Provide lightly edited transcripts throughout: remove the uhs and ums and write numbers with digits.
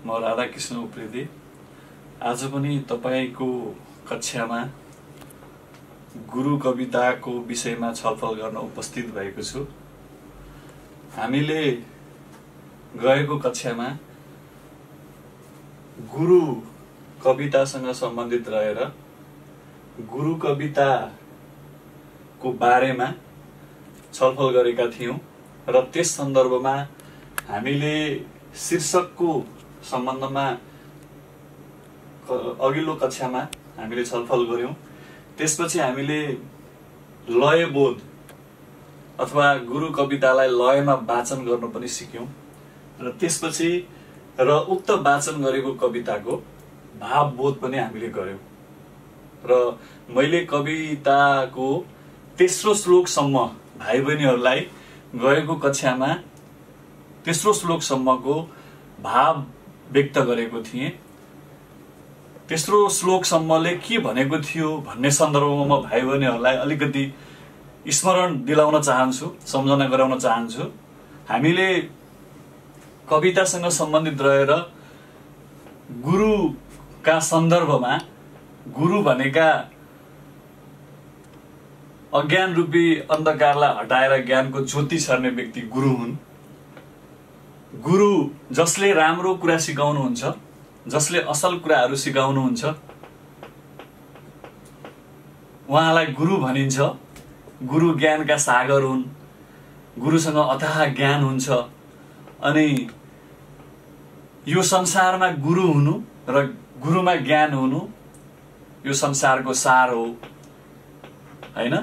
म राधाकृष्ण उप्रेती आज पनि तपाईको कक्षामा गुरु कविताको विषयमा छलफल गर्न उपस्थित भएको छु। हामीले गएको कक्षामा गुरु कवितासँग सम्बन्धित रहेर गुरु कविताको बारेमा छलफल गरेका थियौं र त्यस सन्दर्भमा हामीले शीर्षकको सम्बन्धमा अघिल्लो कक्षामा हामीले छलफल गर्यौं। त्यसपछि हामीले लयबोध अथवा गुरु कवितालाई लयमा वाचन गर्न पनि सिक्यौं र त्यसपछि उक्त वाचन गरेको कविताको भावबोध पनि हामीले गर्यौं र मैले कविताको तेस्रो श्लोकसम्म भाइ बहिनीहरूलाई गएको कक्षामा तेस्रो श्लोकसम्मको भाव व्यक्त गरेको थिएँ। तेस्रो श्लोकसम्मले के भनेको थियो भन्ने सन्दर्भमा म भाइ बहिनीहरूलाई अलिकति स्मरण दिलाउन चाहन्छु, सम्झना गराउन चाहन्छु। हामीले कवितासँग सम्बन्धित रहेर गुरुका सन्दर्भमा गुरु भनेका अज्ञान रूपी अन्धकारलाई हटाएर ज्ञानको ज्योति छर्ने व्यक्ति गुरु हुन्। गुरु जसले राम्रो कुरा सिकाउनुहुन्छ, जसले असल कुराहरू सिकाउनुहुन्छ, उहाँलाई गुरु भनिन्छ। गुरु ज्ञानका सागर हुन्। गुरुसँग अथाह ज्ञान हुन्छ। अनि यो संसारमा गुरु हुनु र गुरुमा ज्ञान हुनु यो संसारको सार हो, हैन?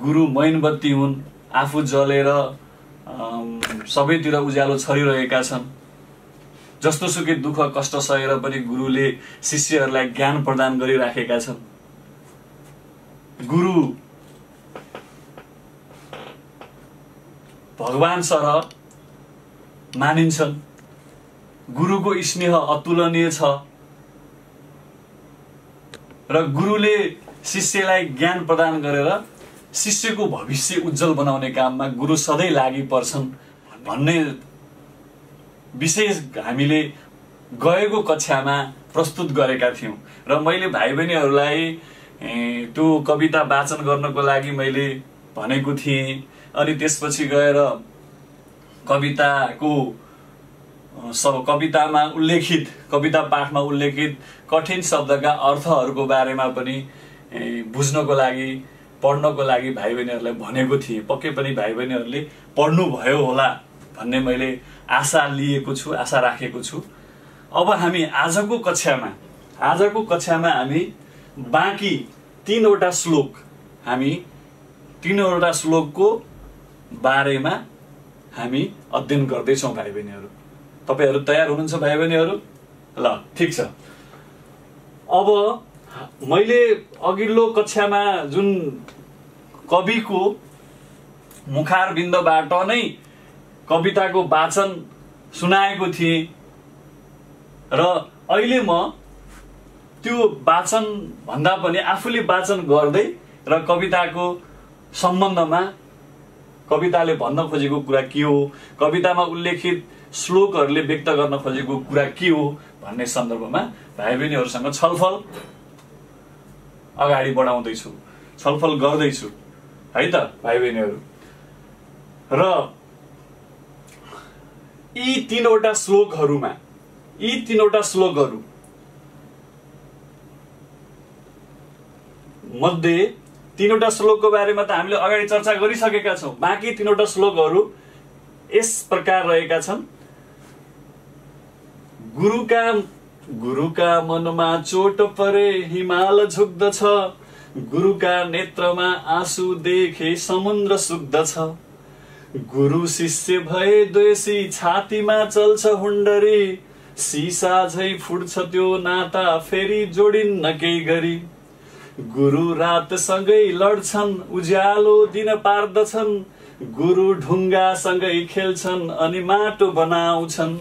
गुरु मैनबत्ती हुन्, आफू जलेर सबैतिर उज्यालो छरिरहेका छन्। जस्तो सुकै दुःख कष्ट सहेर पनि गुरुले शिष्यहरूलाई ज्ञान प्रदान गरिराखेका छन्। गुरु भगवान सरह मानिन्छन्। गुरुको स्नेह अतुलनीय छ र गुरुले शिष्यलाई ज्ञान प्रदान गरेर शिष्यको भविष्य उज्जवल बनाउने काममा गुरु सधैँ लागि पर्छन् भन्ने विषय हामीले गएको कक्षामा प्रस्तुत गरेका थियौं र मैले भाइ बहिनीहरूलाई त्यो कविता वाचन गर्नको लागि मैले भनेको थिएँ। अनि त्यसपछि गएर कवितामा उल्लेखित कविता पाठमा उल्लेखित कठिन शब्दका अर्थहरूको बारेमा पनि बुझ्नको लागि पढ्नको लागि भाइ बहिनीहरूलाई भनेको थिएँ। पक्कै पनि भाइ बहिनीहरूले पढ्नु भयो होला भन्ने मैले आशा लिएको छु, आशा राखेको छु। अब हामी आजको कक्षामा हामी बाँकी तीनवटा श्लोकको बारेमा हामी अध्ययन गर्दैछौँ भाइ बहिनीहरू। तपाईहरु तयार हुनुहुन्छ भाइ बहिनीहरू? ल, ठीक छ। अब मैले अघिल्लो कक्षामा जुन कविको मुखारबिन्दबाट नै कविताको वाचन सुनाएको थिएँ र अहिले म त्यो वाचन भन्दा पनि आफूले वाचन गर्दै र कविताको सम्बन्धमा कविताले भन्न खोजेको कुरा के हो, कवितामा उल्लेखित श्लोकहरूले व्यक्त गर्न खोजेको कुरा के हो भन्ने सन्दर्भमा भाइ बहिनीहरूसँग छलफल अगाडि बढाउँदैछु, छलफल गर्दैछु, है त भाइ बहिनीहरू। र यी तीनवटा श्लोकहरू मध्ये तीनवटा श्लोकको बारेमा त हामीले अगाडि चर्चा गरिसकेका छौं। बाँकी तीनवटा श्लोकहरू यस प्रकार रहेका छन्। गुरुका मनमा चोट परे हिमाल झुक्दछ, गुरुका नेत्रमा आँसु देखे समुद्र सुक्दछ, गुरु शिष्य भए द्वेषी छातीमा चल्छ हुण्डरी, सिसा झै फुट्छ त्यो नाता फेरि जोडिन्न केही गरी, गुरु रात सँगै लड्छन् उज्यालो दिन पार्दछन्, गुरु ढुङ्गा सँगै खेल्छन् अनि माटो बनाउँछन्,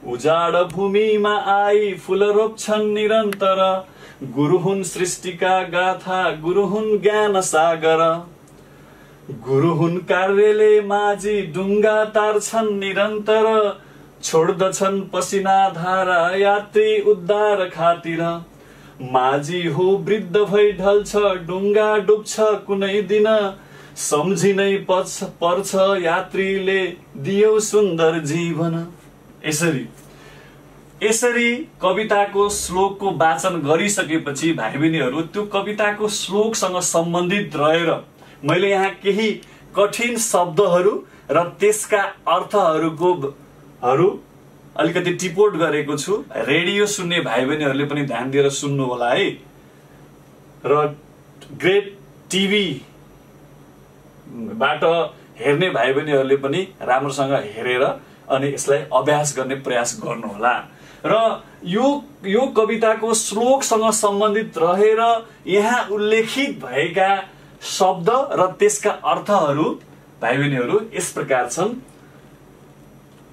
उजाड भूमिमा आई फूल रोप्छन् निरन्तर, गुरु हुन् सृष्टिका गाथा, गुरु हुन् ज्ञान सागर, गुरु हुन् कार्यले माझी ढुङ्गा तार्छन् निरन्तर, छोड्दछन् पसिना धारा यात्री उद्धार खातिर। माझी हो वृद्ध भई ढल्छ डुङ्गा डुब्छ कुनै दिन। सम्झिनै पर्छ यात्रीले दियो सुन्दर जीवन। यसरी कविताको श्लोकको वाचन गरिसकेपछि भाइ बहिनीहरू त्यो कविताको श्लोकसँग सम्बन्धित रहेर मैले यहाँ केही कठिन शब्दहरू र त्यसका अर्थहरूको अलिकति टिपोट गरेको छु। रेडियो सुन्ने भाइ बहिनीहरूले पनि ध्यान दिएर सुन्नु होला है, र ग्रेट टिभी बाट हेर्ने भाइ बहिनीहरूले पनि राम्रोसँग हेरेर अनि यसलाई अभ्यास गर्ने प्रयास गर्नुहोला। र यो कविताको श्लोकसँग सम्बन्धित रहेर यहाँ उल्लेखित भएका शब्द र त्यसका अर्थहरू भाइ बहिनीहरू यस प्रकार छन्।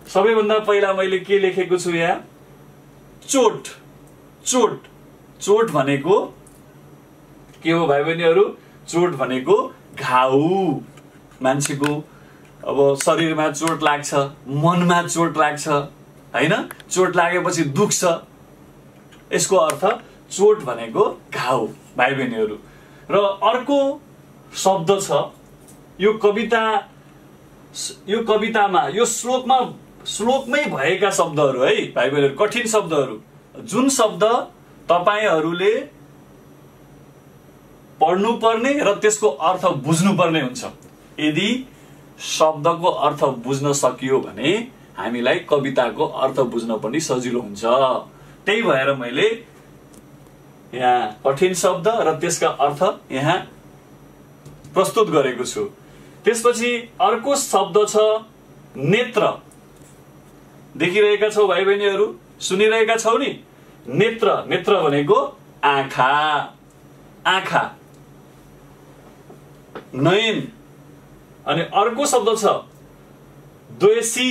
सबैभन्दा पहिला मैले के लेखेको छु यहाँ, चोट। चोट चोट भनेको के हो भाइ बहिनीहरू? चोट भनेको घाउ। मान्छेको अब शरीरमा चोट लाग्छ, मनमा चोट लाग्छ हैन, चोट लागेपछि दुख्छ। यसको अर्थ चोट भनेको घाउ भाइ बहिनीहरू। र अर्को शब्द छ यो कवितामा यो श्लोकमै भएका शब्दहरू है भाइ बहिनीहरू, कठिन शब्दहरू, जुन शब्द तपाईहरूले पढ्नुपर्ने र त्यसको अर्थ बुझ्नुपर्ने हुन्छ। यदि शब्दको अर्थ बुझ्न सकियो भने हामीलाई कविताको अर्थ बुझ्न पनि सजिलो हुन्छ। त्यही भएर मैले यहाँ कठिन शब्द र त्यसका अर्थ यहाँ प्रस्तुत गरेको छु। त्यसपछि अर्को शब्द छ नेत्र। देखिरहेका छौ भाइ बहिनीहरू, सुनिरहेका छौ नि? नेत्र। नेत्र भनेको आँखा। आँखा, नयन। अनि अर्को शब्द छ द्वेषी।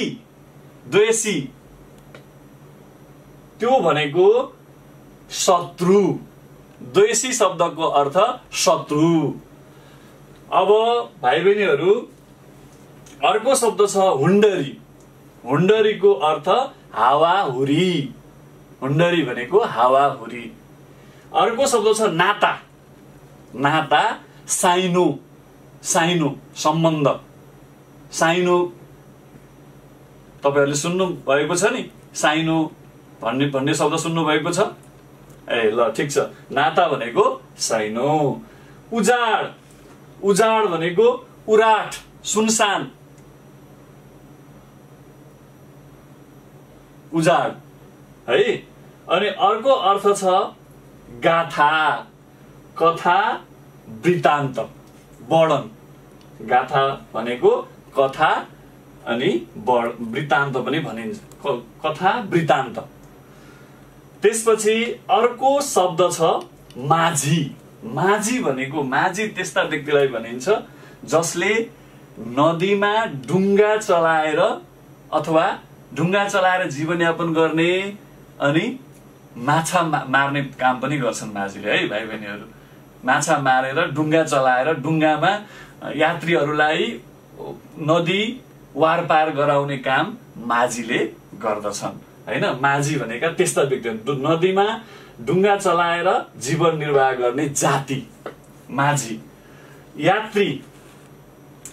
द्वेषी त्यो भनेको शत्रु। द्वेषी शब्दको अर्थ शत्रु। अब भाइ बहिनीहरू अर्को शब्द छ हुण्डरी। हुण्डरीको अर्थ हावाहुरी। हुण्डरी भनेको हावाहुरी। अर्को शब्द छ नाता। नाता साइनो। साइनो सम्बन्ध। साइनो तपाईहरुले सुन्नु भएको छ नि, साइनो भन्ने शब्द सुन्नु भएको छ? ए ल ठीक छ। नाता भनेको साइनो। उजाड। उजाड भनेको उराट, सुनसान। उजाड है। अनि अर्को अर्थ छ गाथा। कथा, वृत्तान्त, वर्णन। गाथा भनेको कथा अनि वृत्तान्त पनि भनिन्छ। कथा, वृत्तान्त। त्यसपछि अर्को शब्द छ माझी। माझी भनेको, माझी त्यस्ता व्यक्तिलाई भनिन्छ जसले नदीमा डुङ्गा चलाएर अथवा डुङ्गा चलाएर जीवनयापन गर्ने अनि माछा मार्ने काम पनि गर्छन् माझीले है भाइ बहिनीहरू। माछा मारेर डुङ्गा चलाएर डुङ्गामा यात्रीहरूलाई नदी वारपार गराउने काम माझीले गर्दछन् हैन। माझी भनेका त्यस्ता व्यक्तिहरू, नदीमा डुङ्गा चलाएर जीवन निर्वाह गर्ने जाति माझी। यात्री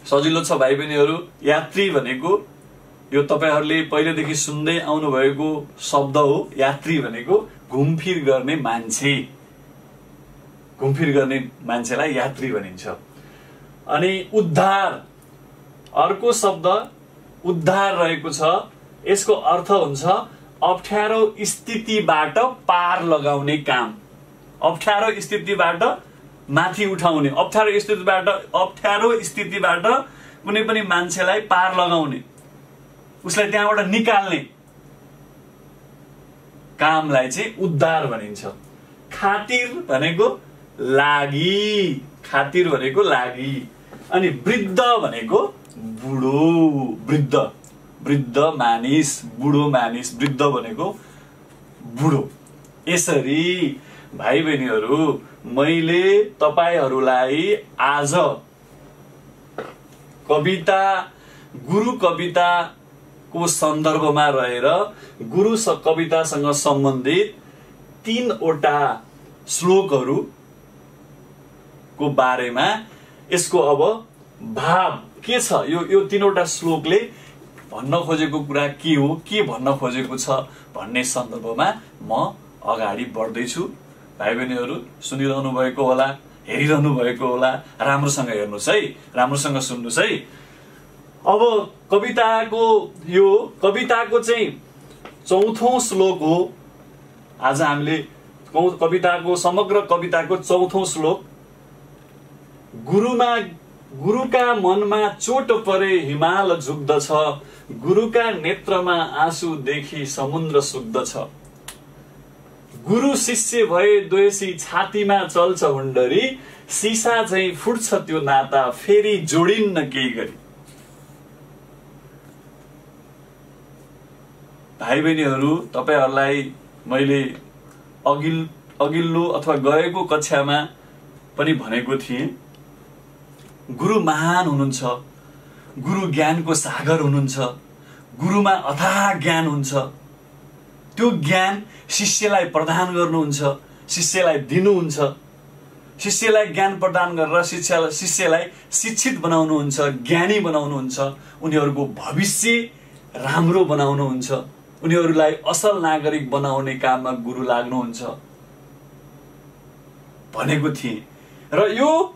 सजिलो छ भाइ बहिनीहरू। यात्री भनेको यो तपाईहरूले पहिलेदेखि सुन्दै आउनु भएको शब्द हो। यात्री भनेको घुमफिर गर्ने मान्छे। घुमफिर गर्ने मान्छेलाई यात्री भनिन्छ। अनि उद्धार, अर्को शब्द उद्धार रहेको छ। यसको अर्थ हुन्छ अप्ठ्यारो स्थितिबाट पार लगाउने काम। अप्ठ्यारो स्थितिबाट माथि उठाउने, अप्ठ्यारो स्थितिबाट कुनै पनि मान्छेलाई पार लगाउने, उसलाई त्यहाँबाट निकाल्ने कामलाई चाहिँ उद्धार भनिन्छ। खातिर भनेको लागि। खातिर भनेको लागि। अनि वृद्ध भनेको बुढो। वृद्ध, वृद्ध मानिस, बुढो मानिस। वृद्ध भनेको बुढो। यसरी भाइ बहिनीहरू मैले तपाईहरूलाई आज कविता, गुरु कविता को सन्दर्भमा रहेर गुरु कवितासँग सम्बन्धित 3वटा श्लोकहरूको बारेमा यसको अब भाव के छ, यो 3वटा श्लोकले भन्न खोजेको कुरा के हो, के भन्न खोजेको छ भन्ने सन्दर्भमा म अगाडि बढ्दैछु। भाइ बहिनीहरू सुनिरहनु भएको होला, हेरिरहनु भएको होला, राम्रोसँग हेर्नुहोस् है, राम्रोसँग सुन्नुहोस् है। अब कविताको चाहिँ 4थो श्लोक हो। आज हामीले कविताको समग्र कविताको 4थो श्लोक। गुरुका मनमा चोट परे हिमाल झुक्दछ, गुरुका नेत्रमा आँसु देखि समुद्र सुक्दछ। गुरु शिष्य भए द्वेषी छातीमा चल्छ हुन्डरी, सिसा चाहिँ फुट्छ त्यो नाता फेरि जोडिन्न केही गरी। भाइ बहिनीहरू, तपाईहरुलाई मैले अघिल्लो अथवा गएको कक्षामा पनि भनेको थिएँ, गुरु महान हुनुहुन्छ, गुरु ज्ञानको सागर हुनुहुन्छ, गुरुमा अथाह ज्ञान हुन्छ। त्यो ज्ञान शिष्यलाई प्रदान गर्नुहुन्छ, शिष्यलाई दिनुहुन्छ, शिष्यलाई ज्ञान प्रदान गरेर शिष्यलाई शिक्षित बनाउनुहुन्छ, ज्ञानी बनाउनुहुन्छ, उनीहरूको भविष्य राम्रो बनाउनुहुन्छ, उनीहरूलाई असल नागरिक बनाउने काममा गुरु लाग्नुहुन्छ भनेको थिए। र यो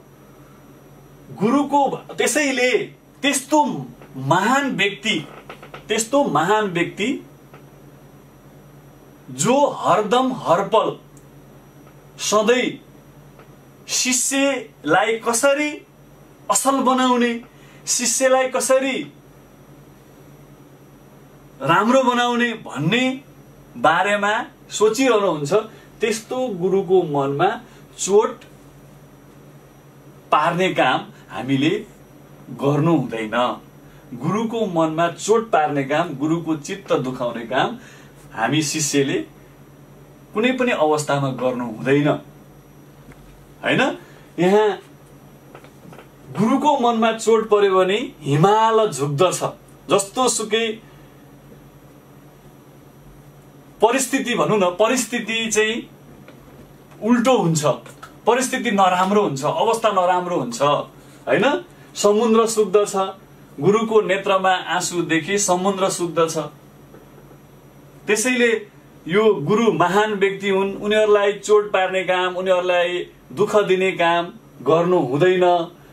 गुरुको त्यसैले त्यस्तो महान व्यक्ति जो हरदम हरपल सधैँ शिष्यलाई कसरी असल बनाउने, शिष्यलाई कसरी राम्रो बनाउने भन्ने बारेमा सोचिरहनुहुन्छ, त्यस्तो गुरुको मनमा चोट पार्ने काम हामीले गर्नु हुँदैन। गुरुको मनमा चोट पार्ने काम, गुरुको चित्त दुखाउने काम हामी शिष्यले कुनै पनि अवस्थामा गर्नु हुँदैन, हैन। यहाँ गुरुको मनमा चोट पर्यो भने हिमाल झुक्दछ। जस्तो सुकै परिस्थिति भनौँ न, परिस्थिति चाहिँ उल्टो हुन्छ, परिस्थिति नराम्रो हुन्छ, अवस्था नराम्रो हुन्छ, हैन। समुद्र सुक्दछ, गुरुको नेत्रमा आँसु देखि समुद्र सुक्दछ। त्यसैले यो गुरु महान व्यक्ति हुन्, उनीहरूलाई चोट पार्ने काम, उनीहरूलाई दुःख दिने काम गर्नु हुँदैन,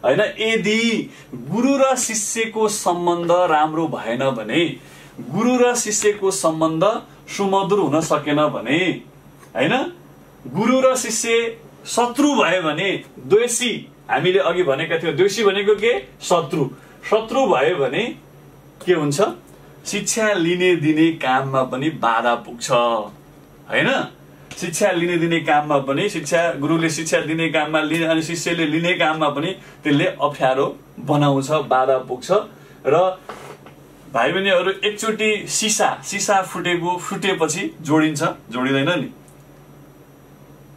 हैन। यदि गुरु र शिष्यको सम्बन्ध राम्रो भएन भने, गुरु र शिष्यको सम्बन्ध सुमधुर हुन सकेन भने, हैन, गुरु र शिष्य शत्रु भयो भने, द्वेषी, हामीले अघि भनेका थियौँ, द्वेषी भनेको के? शत्रु। शत्रु भयो भने के हुन्छ? शिक्षा लिने दिने काममा पनि बाधा पुग्छ, हैन। शिक्षा लिने दिने काममा पनि, गुरुले शिक्षा दिने काममा अनि शिष्यले लिने काममा पनि त्यसले अप्ठ्यारो बनाउँछ, बाधा पुग्छ। र भाइ बहिनीहरू, एकचोटि सिसा फुटेपछि जोडिन्छ, जोडिँदैन नि।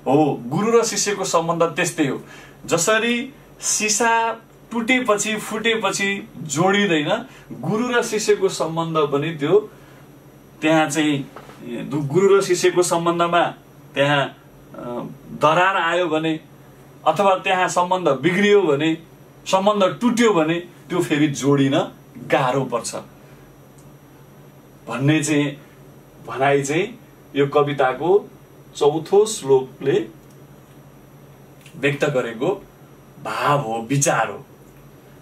हो, गुरु र शिष्यको सम्बन्ध त्यस्तै हो। जसरी सिसा फुटेपछि जोडिँदैन, गुरु र शिष्यको सम्बन्ध पनि त्यहाँ चाहिँ गुरु र शिष्यको सम्बन्धमा त्यहाँ दरार आयो भने, अथवा त्यहाँ सम्बन्ध बिग्रियो भने, सम्बन्ध टुट्यो भने त्यो फेरि जोडिन गाह्रो पर्छ भन्ने चाहिँ भनाइ चाहिँ यो कविताको 4थो श्लोकले व्यक्त गरेको भाव हो, विचार हो।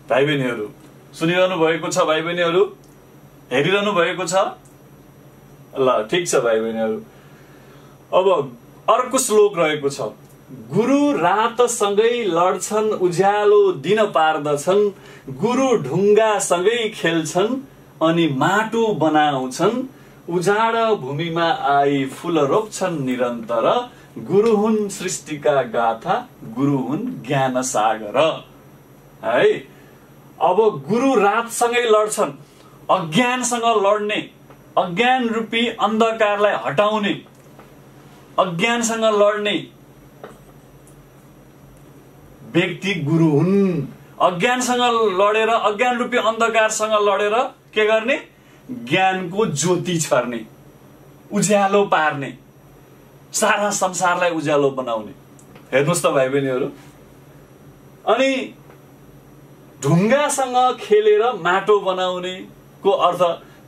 भाइ बहिनीहरू सुनिरहनु भएको छ, भाइ बहिनीहरू हेरिरहनु भएको छ, ल ठिक छ भाइ बहिनीहरू। अब अर्को श्लोक रहेको छ, गुरु रातसँगै लड्छन्, उज्यालो दिन पार्दछन्, गुरु ढुङ्गासँगै खेल्छन् अनि माटो बनाउँछन्, उजाड भूमिमा आई फूल रोप्छन् निरन्तर, गुरु हुन् सृष्टिका गाथा, गुरु हुन् ज्ञान सागर। है, अब गुरु रातसँगै लड्छन्, अज्ञानसँग लड्ने, अज्ञान रूपी अन्धकारलाई हटाउने, अज्ञानसँग लड्ने व्यक्ति गुरु हुन्। अज्ञानसँग लडेर, अज्ञान रूपी अन्धकारसँग लडेर के गर्ने? ज्ञानको ज्योति छर्ने, उज्यालो पार्ने, सारा संसारलाई उज्यालो बनाउने। हेर्नुस् त भाइ बहिनीहरू, अनि ढुङ्गासँग खेलेर माटो बनाउने को अर्थ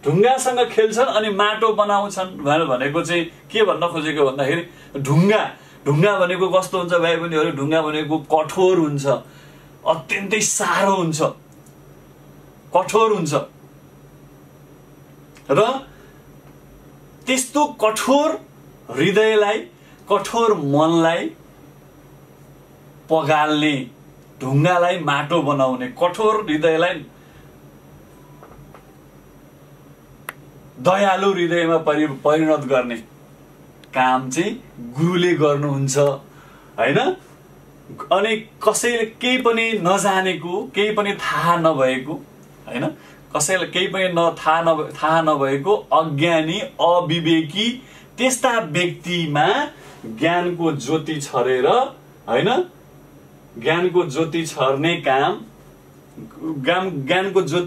ढुङ्गासँग खेल्छन् अनि माटो बनाउँछन् भनेको चाहिँ के भन्न खोजेको भन्दाखेरि ढुङ्गा भनेको कस्तो हुन्छ भाइ बहिनीहरू? ढुङ्गा भनेको कठोर हुन्छ, अत्यन्तै साह्रो हुन्छ, कठोर हुन्छ र त्यस्तो कठोर हृदयलाई, कठोर मनलाई पगाल्ने, ढुङ्गालाई माटो बनाउने, कठोर हृदयलाई दयालु हृदयमा परिणत गर्ने काम चाहिँ गुरुले गर्नुहुन्छ, हैन? अनि कसैले केही पनि नजानेको, केही पनि थाहा नभएको, हैन, कसैले केही पनि थाहा नभएको अज्ञानी, अविवेकी त्यस्ता व्यक्तिमा ज्ञानको ज्योति छरेर, हैन, ज्ञानको ज्योति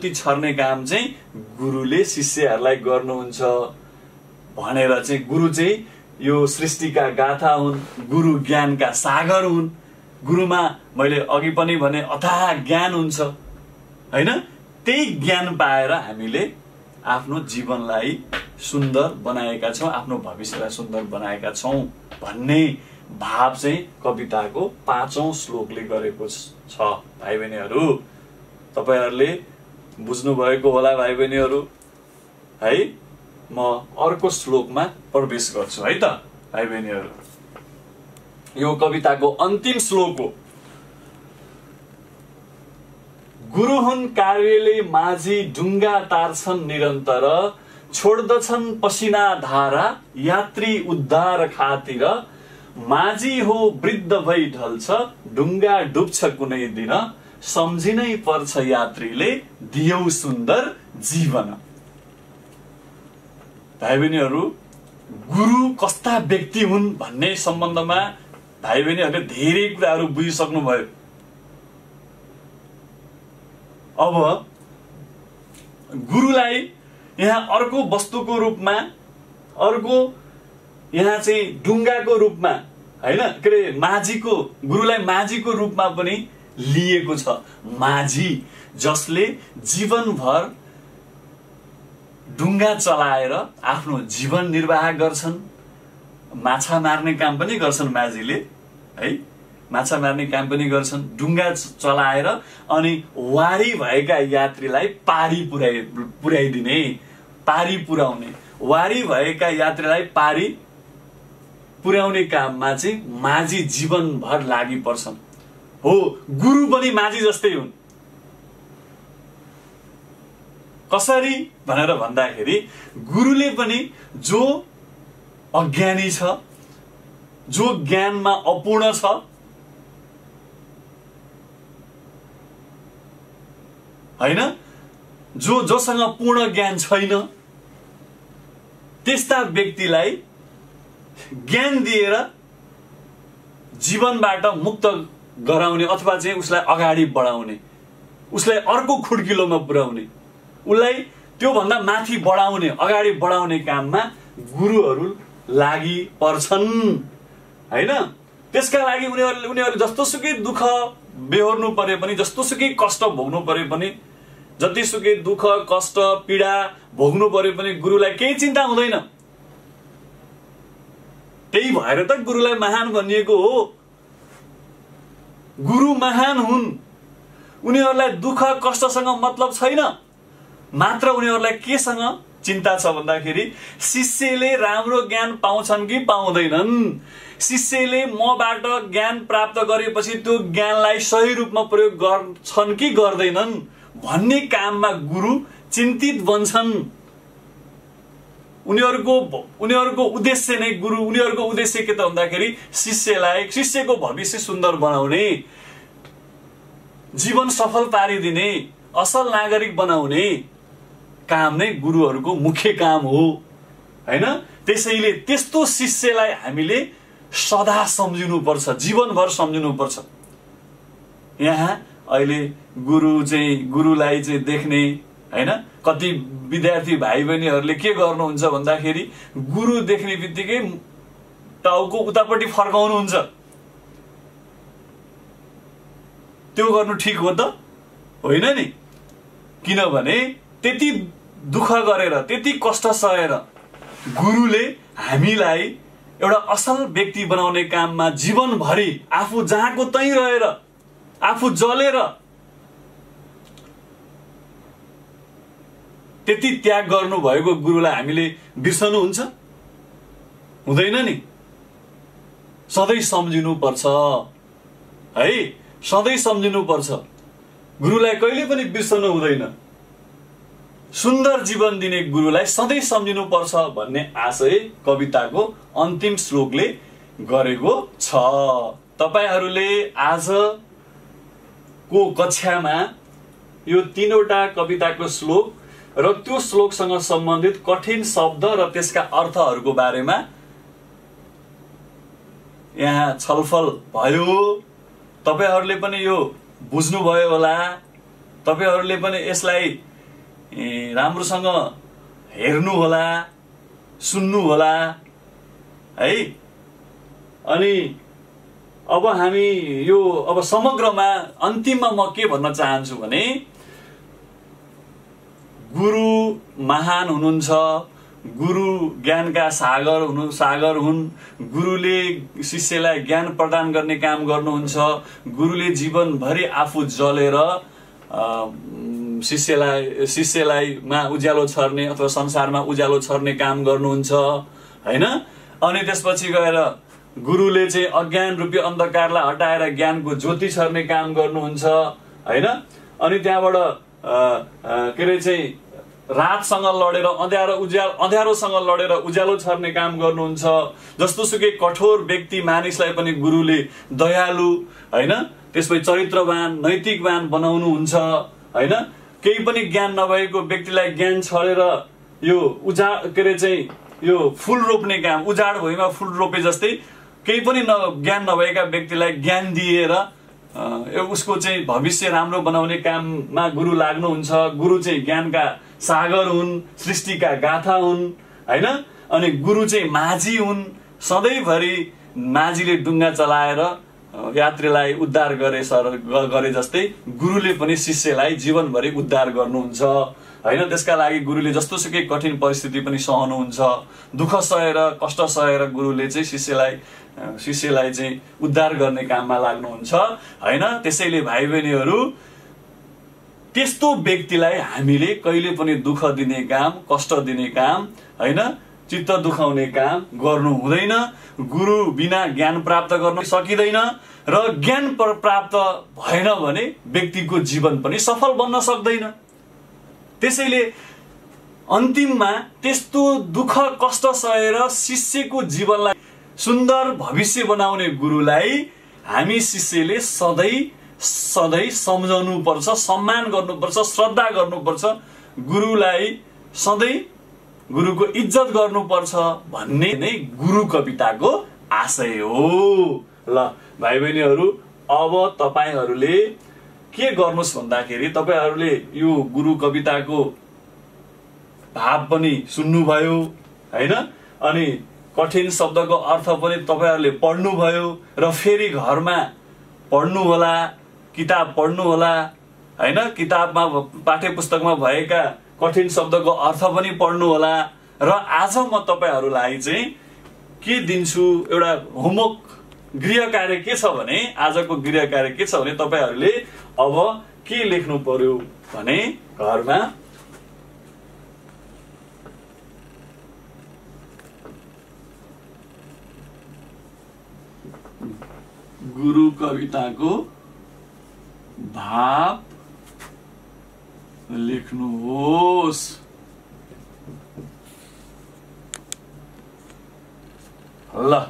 छर्ने काम चाहिँ गुरुले शिष्यहरूलाई गर्नुहुन्छ भनेर चाहिँ गुरु चाहिँ यो सृष्टिका गाथा हुन्, गुरु ज्ञानका सागर हुन्। गुरुमा मैले अघि पनि भने अथाह ज्ञान हुन्छ, हैन? त्यही ज्ञान पाएर हामीले आफ्नो जीवनलाई सुन्दर बनाएका छौं, आफ्नो भविष्यलाई सुन्दर बनाएका छौं भन्ने भाव चाहिँ कविताको 5औं श्लोकले गरेको छ। भाइ बहिनीहरू, तपाईहरुले बुझ्नु भएको होला भाइ बहिनीहरू, है? म अर्को श्लोकमा प्रवेश गर्छु है त भाइ बहिनीहरू। यो कविताको अन्तिम श्लोक हो। गुरु हुन् कार्यले माझी ढुङ्गा तार्छन् निरन्तर, छोड्दछन् पसिना धारा यात्री उद्धार खातिर, माझी हो वृद्ध भई ढल्छ ढुङ्गा डुब्छ कुनै दिन, सम्झिनै पर्छ यात्रीले दियौ सुन्दर जीवन। भाइ बहिनीहरू, गुरु कस्ता व्यक्ति हुन् भन्ने सम्बन्धमा भाइ बहिनीहरूले धेरै कुराहरू बुझिसक्नु भयो। अब गुरुलाई यहाँ अर्को वस्तुको रूपमा, अर्को यहाँ चाहिँ ढुङ्गाको रूपमा, हैन, के अरे माझीको, गुरुलाई माझीको रूपमा पनि लिएको छ। माझी जसले जीवनभर ढुङ्गा चलाएर आफ्नो जीवन निर्वाह गर्छन्, माछा मार्ने काम पनि गर्छन् माझीले, है, माछा मार्ने काम पनि गर्छन्, ढुङ्गा चलाएर अनि वारी भएका यात्रीलाई पारी पुर्याइदिने, पारी पुर्याउने, वारी भएका यात्रीलाई पारी पुर्याउने काममा चाहिँ माझी जीवनभर लागि पर्छन्। हो, गुरु पनि माझी जस्तै हुन्। कसरी भनेर भन्दाखेरि गुरुले पनि जो अज्ञानी छ, जो ज्ञानमा अपूर्ण छ, हैन, जोसँग पूर्ण ज्ञान छैन, त्यस्ता व्यक्तिलाई ज्ञान दिएर जीवनबाट मुक्त गराउने अथवा चाहिँ उसलाई अगाडि बढाउने, उसलाई अर्को खुड्किलोमा पुर्याउने, उसलाई त्यो भन्दा माथि बढाउने, अगाडि बढाउने काममा गुरुहरू लागि पर्छन्, हैन? त्यसका लागि उनीहरूले जस्तोसुकै दुःख बेहोर्नु परे पनि, जस्तोसुकै कष्ट भोग्नु परे पनि, जतिसुकै दुःख कष्ट पीडा भोग्नु परे पनि गुरुलाई केही चिन्ता हुँदैन। त्यही भएर त गुरुलाई महान भनिएको हो। गुरु महान हुन्। उनीहरूलाई दुःख कष्टसँग मतलब छैन, मात्र उनीहरूलाई केसँग चिन्ता छ भन्दाखेरि शिष्यले राम्रो ज्ञान पाउँछन् कि पाउँदैनन्, शिष्यले मबाट ज्ञान प्राप्त गरेपछि त्यो ज्ञानलाई सही रूपमा प्रयोग गर्छन् कि गर्दैनन् भन्ने काममा गुरु चिन्तित बन्छन्। उनीहरूको उद्देश्य नै गुरु, उनीहरूको उद्देश्य के त भन्दाखेरि शिष्यलाई, शिष्यको भविष्य सुन्दर बनाउने, जीवन सफल पारिदिने, असल नागरिक बनाउने काम नै गुरुहरूको मुख्य काम हो, हैन? त्यसैले त्यस्तो शिष्यलाई हामीले सदा सम्झिनु पर्छ, जीवनभर सम्झिनु पर्छ। यहाँ अहिले गुरुलाई चाहिँ देख्ने, हैन। कति विद्यार्थी भाइ बहिनीहरूले के गर्नुहुन्छ भन्दाखेरि गुरु देख्ने बित्तिकै टाउको उतापट्टि फर्काउनुहुन्छ। त्यो गर्नु ठिक हो त होइन नि, किनभने त्यति दुःख गरेर त्यति कष्ट सहेर गुरुले हामीलाई एउटा असल व्यक्ति बनाउने काममा जीवनभरि आफू जहाँको त्यहीँ रहेर आफू जलेर त्यति त्याग गर्नु भएको गुरुलाई हामीले बिर्सनुहुन्छ? हुँदैन नि। सधैँ सम्झिनु पर्छ है, सधैँ सम्झिनु पर्छ। गुरुलाई कहिले पनि बिर्सनु हुँदैन। सुन्दर जीवन दिने गुरुलाई सधैँ सम्झिनु पर्छ भन्ने आशय कविताको अन्तिम श्लोकले गरेको छ। तपाईहरूले आजको कक्षामा यो 3वटा कविताको श्लोक र त्यो श्लोकसँग सम्बन्धित कठिन शब्द र त्यसका अर्थहरूको बारेमा यहाँ छलफल भयो। तपाईहरूले पनि यो बुझ्नुभयो होला, तपाईहरूले पनि यसलाई राम्रोसँग हेर्नु होला, सुन्नु होला है। अनि अब हामी यो अब समग्रमा अन्तिममा म के भन्न चाहन्छु भने गुरु महान हुनुहुन्छ, गुरु ज्ञानका सागर हुन्। गुरुले शिष्यलाई ज्ञान प्रदान गर्ने काम गर्नुहुन्छ। गुरुले जीवनभरि आफू जलेर शिष्यलाई उज्यालो छर्ने अथवा संसारमा उज्यालो छर्ने काम गर्नुहुन्छ हैन। अनि त्यसपछि गएर गुरुले चाहिँ अज्ञान रूपी अन्धकारलाई हटाएर ज्ञानको ज्योति छर्ने काम गर्नुहुन्छ हैन। अनि त्यहाँबाट के अरे चाहिँ रातसँग लडेर अँध्यारोसँग लडेर उज्यालो छर्ने काम गर्नुहुन्छ। जस्तोसुकै कठोर व्यक्ति मानिसलाई पनि गुरुले दयालु हैन, त्यसपछि चरित्रवान नैतिकवान बनाउनुहुन्छ हैन। केही पनि ज्ञान नभएको व्यक्तिलाई ज्ञान छरेर यो के अरे चाहिँ यो फूल रोप्ने काम, उजाड भुइँमा फूल रोपे जस्तै केही पनि ज्ञान नभएका व्यक्तिलाई ज्ञान दिएर उसको चाहिँ भविष्य राम्रो बनाउने काममा गुरु लाग्नुहुन्छ। गुरु चाहिँ ज्ञानका सागर हुन्, सृष्टिका गाथा हुन् हैन। अनि गुरु चाहिँ माझी हुन्। सधैँभरि माझीले डुङ्गा चलाएर यात्रीलाई उद्धार गरे जस्तै गुरुले पनि शिष्यलाई जीवनभरि उद्धार गर्नुहुन्छ हैन। त्यसका लागि गुरुले जस्तोसुकै कठिन परिस्थिति पनि सहनुहुन्छ। दुःख सहेर कष्ट सहेर गुरुले चाहिँ शिष्यलाई चाहिँ उद्धार गर्ने काममा लाग्नुहुन्छ हैन। त्यसैले भाइ बहिनीहरू त्यस्तो व्यक्तिलाई हामीले कहिले पनि दुःख दिने काम, कष्ट दिने काम हैन, चित्त दुखाउने काम गर्नु हुँदैन। गुरु बिना ज्ञान प्राप्त गर्न सकिँदैन र ज्ञान प्राप्त भएन भने व्यक्तिको जीवन पनि सफल बन्न सक्दैन। त्यसैले अन्तिममा त्यस्तो दुःख कष्ट सहेर शिष्यको जीवनलाई सुन्दर भविष्य बनाउने गुरुलाई हामी शिष्यले सधैँ सम्झाउनु पर्छ, सम्मान गर्नुपर्छ, श्रद्धा गर्नुपर्छ। गुरुलाई सधैँ गुरुको इज्जत गर्नुपर्छ भन्ने नै गुरु कविताको आशय हो। ल भाइ बहिनीहरू, अब तपाईहरूले के गर्नुस् भन्दाखेरि तपाईहरूले यो गुरु कविताको भाव पनि सुन्नुभयो हैन। अनि कठिन शब्दको अर्थ पनि तपाईहरूले पढ्नुभयो र फेरि घरमा पढ्नु होला, किताब पढ्नु होला हैन। किताबमा पाठ्य पुस्तकमा भएका कठिन शब्दको अर्थ पनि पढ्नु होला। र आज म तपाईहरूलाई चाहिँ के दिन्छु, एउटा होमवर्क गृह कार्य के छ भने, आजको गृह कार्य के छ भने तपाईहरूले अब के लेख्नु पर्यो भने घरमा गुरु कविताको भाव लेख्नुहोस्। ल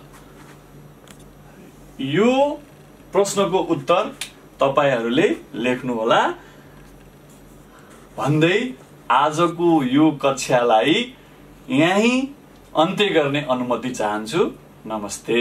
यो प्रश्नको उत्तर तपाईहरूले लेख्नु होला भन्दै आजको यो कक्षालाई यहीँ अन्त्य गर्ने अनुमति चाहन्छु। नमस्ते।